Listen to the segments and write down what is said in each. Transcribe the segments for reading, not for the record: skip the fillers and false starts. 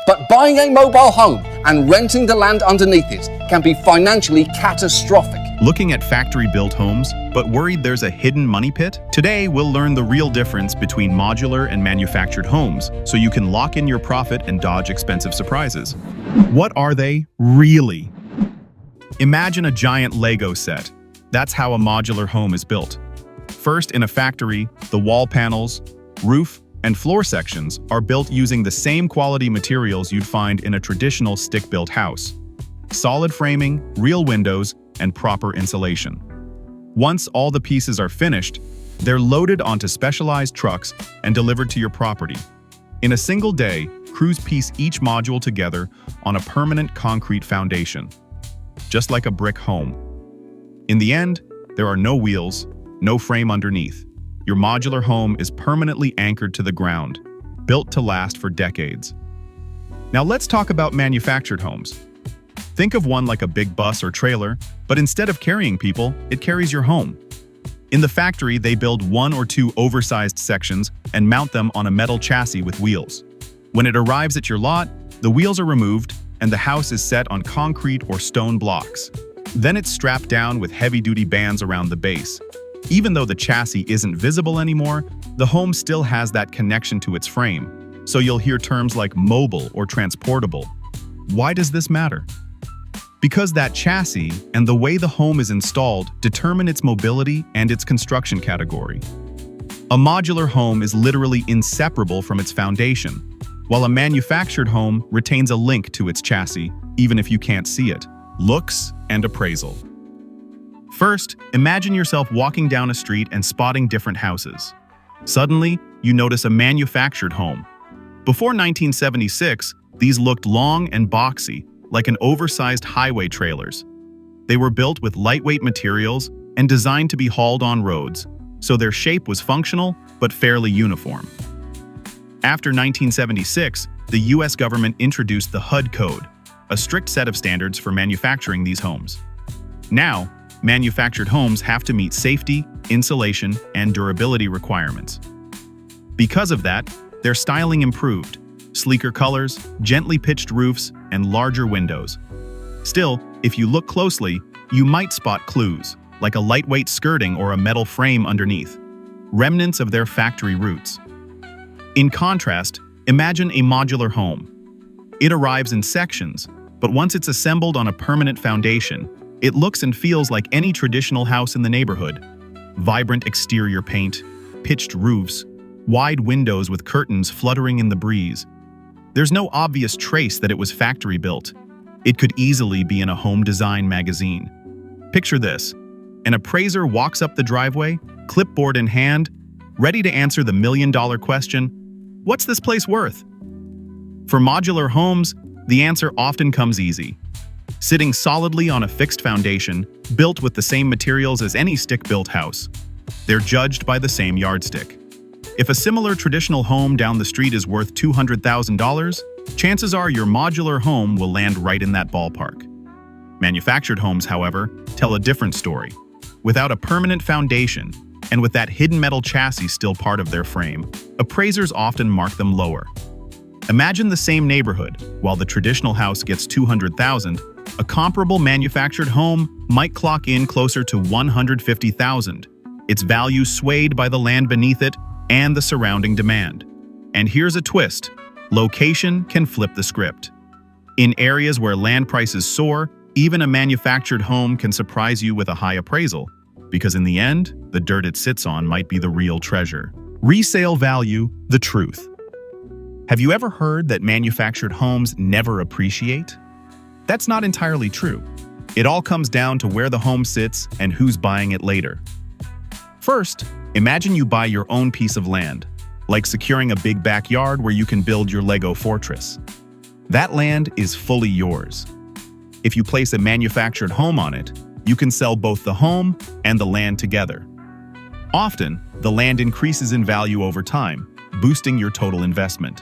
But buying a mobile home and renting the land underneath it can be financially catastrophic. Looking at factory-built homes, but worried there's a hidden money pit? Today, we'll learn the real difference between modular and manufactured homes, so you can lock in your profit and dodge expensive surprises. What are they, really? Imagine a giant Lego set. That's how a modular home is built. First, in a factory, the wall panels, roof, and floor sections are built using the same quality materials you'd find in a traditional stick-built house. Solid framing, real windows, and proper insulation. Once all the pieces are finished, they're loaded onto specialized trucks and delivered to your property. In a single day, crews piece each module together on a permanent concrete foundation, just like a brick home. In the end, there are no wheels, no frame underneath. Your modular home is permanently anchored to the ground, built to last for decades. Now let's talk about manufactured homes. Think of one like a big bus or trailer, but instead of carrying people, it carries your home. In the factory, they build one or two oversized sections and mount them on a metal chassis with wheels. When it arrives at your lot, the wheels are removed and the house is set on concrete or stone blocks. Then it's strapped down with heavy-duty bands around the base. Even though the chassis isn't visible anymore, the home still has that connection to its frame, so you'll hear terms like mobile or transportable. Why does this matter? Because that chassis and the way the home is installed determine its mobility and its construction category. A modular home is literally inseparable from its foundation, while a manufactured home retains a link to its chassis, even if you can't see it. Looks and appraisal. First, imagine yourself walking down a street and spotting different houses. Suddenly, you notice a manufactured home. Before 1976, these looked long and boxy, like an oversized highway trailers. They were built with lightweight materials and designed to be hauled on roads, so their shape was functional but fairly uniform. After 1976, the US government introduced the HUD code, a strict set of standards for manufacturing these homes. Now, manufactured homes have to meet safety, insulation, and durability requirements. Because of that, their styling improved. Sleeker colors, gently pitched roofs, and larger windows. Still, if you look closely, you might spot clues, like a lightweight skirting or a metal frame underneath, remnants of their factory roots. In contrast, imagine a modular home. It arrives in sections, but once it's assembled on a permanent foundation, it looks and feels like any traditional house in the neighborhood. Vibrant exterior paint, pitched roofs, wide windows with curtains fluttering in the breeze. There's no obvious trace that it was factory built. It could easily be in a home design magazine. Picture this. An appraiser walks up the driveway, clipboard in hand, ready to answer the million-dollar question, what's this place worth? For modular homes, the answer often comes easy. Sitting solidly on a fixed foundation, built with the same materials as any stick-built house. They're judged by the same yardstick. If a similar traditional home down the street is worth $200,000, chances are your modular home will land right in that ballpark. Manufactured homes, however, tell a different story. Without a permanent foundation, and with that hidden metal chassis still part of their frame, appraisers often mark them lower. Imagine the same neighborhood. While the traditional house gets $200,000, a comparable manufactured home might clock in closer to $150,000. Its value swayed by the land beneath it and the surrounding demand. And here's a twist. Location can flip the script. In areas where land prices soar, even a manufactured home can surprise you with a high appraisal, because in the end, the dirt it sits on might be the real treasure. Resale value, the truth. Have you ever heard that manufactured homes never appreciate? That's not entirely true. It all comes down to where the home sits and who's buying it later. First, imagine you buy your own piece of land, like securing a big backyard where you can build your Lego fortress. That land is fully yours. If you place a manufactured home on it, you can sell both the home and the land together. Often, the land increases in value over time, boosting your total investment.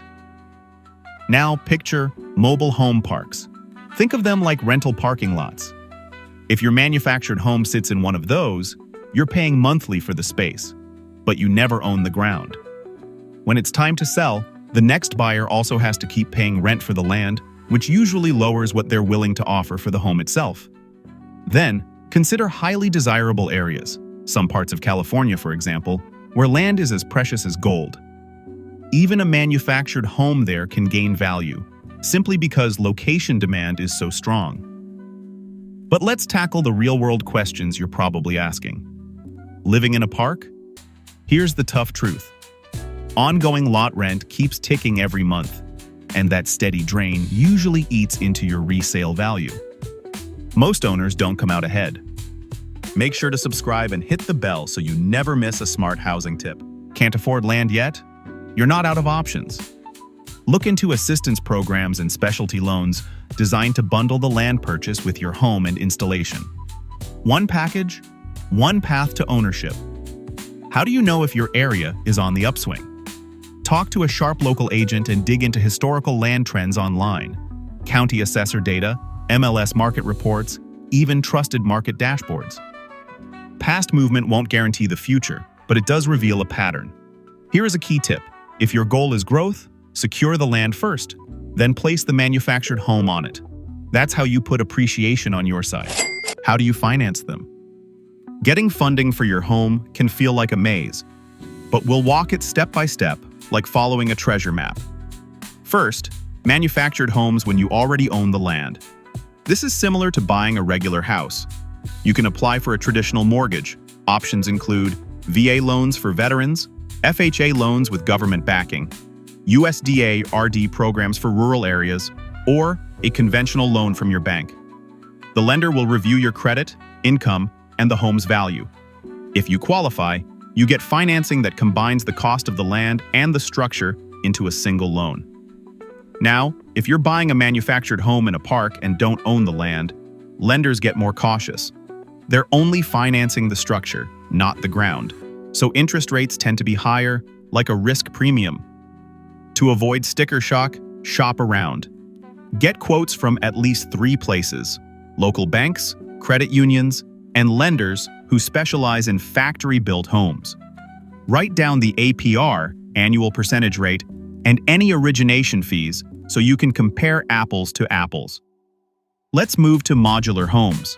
Now picture mobile home parks. Think of them like rental parking lots. If your manufactured home sits in one of those, you're paying monthly for the space, but you never own the ground. When it's time to sell, The next buyer also has to keep paying rent for the land, which usually lowers what they're willing to offer for the home itself. Then, consider highly desirable areas, some parts of California, for example, where land is as precious as gold. Even a manufactured home there can gain value, simply because location demand is so strong. But let's tackle the real-world questions you're probably asking. Living in a park? Here's the tough truth. Ongoing lot rent keeps ticking every month, and that steady drain usually eats into your resale value. Most owners don't come out ahead. Make sure to subscribe and hit the bell so you never miss a smart housing tip. Can't afford land yet? You're not out of options. Look into assistance programs and specialty loans designed to bundle the land purchase with your home and installation. One package, one path to ownership. How do you know if your area is on the upswing? Talk to a sharp local agent and dig into historical land trends online, county assessor data, MLS market reports, even trusted market dashboards. Past movement won't guarantee the future, but it does reveal a pattern. Here is a key tip. If your goal is growth, secure the land first, then place the manufactured home on it. That's how you put appreciation on your side. How do you finance them? Getting funding for your home can feel like a maze, but we'll walk it step by step, like following a treasure map. First, manufactured homes when you already own the land. This is similar to buying a regular house. You can apply for a traditional mortgage. Options include VA loans for veterans, FHA loans with government backing, USDA RD programs for rural areas, or a conventional loan from your bank. The lender will review your credit, income, and the home's value. If you qualify, you get financing that combines the cost of the land and the structure into a single loan. Now, if you're buying a manufactured home in a park and don't own the land, lenders get more cautious. They're only financing the structure, not the ground. So interest rates tend to be higher, like a risk premium. To avoid sticker shock, shop around. Get quotes from at least 3 places: local banks, credit unions, and lenders who specialize in factory-built homes. Write down the APR, annual percentage rate, and any origination fees so you can compare apples to apples. Let's move to modular homes.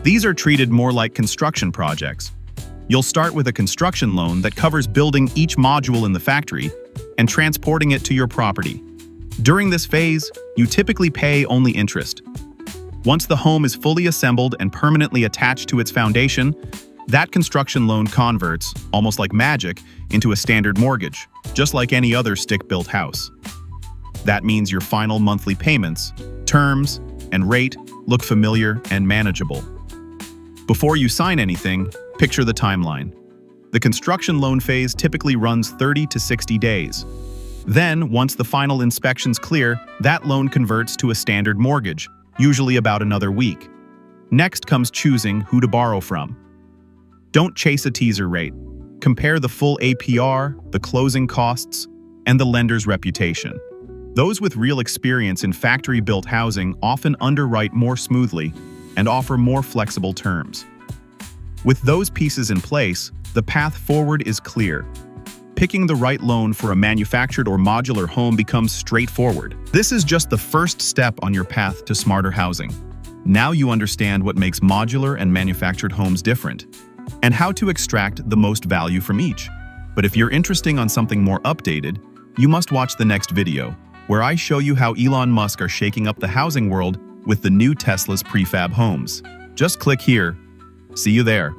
These are treated more like construction projects. You'll start with a construction loan that covers building each module in the factory and transporting it to your property. During this phase, you typically pay only interest. Once the home is fully assembled and permanently attached to its foundation, that construction loan converts, almost like magic, into a standard mortgage, just like any other stick-built house. That means your final monthly payments, terms, and rate look familiar and manageable. Before you sign anything, picture the timeline. The construction loan phase typically runs 30 to 60 days. Then, once the final inspections clear, that loan converts to a standard mortgage, usually about another week. Next comes choosing who to borrow from. Don't chase a teaser rate. Compare the full APR, the closing costs, and the lender's reputation. Those with real experience in factory-built housing often underwrite more smoothly and offer more flexible terms. With those pieces in place, the path forward is clear. Picking the right loan for a manufactured or modular home becomes straightforward. This is just the first step on your path to smarter housing. Now you understand what makes modular and manufactured homes different, and how to extract the most value from each. But if you're interested on something more updated, you must watch the next video, where I show you how Elon Musk are shaking up the housing world with the new Tesla's prefab homes. Just click here. See you there.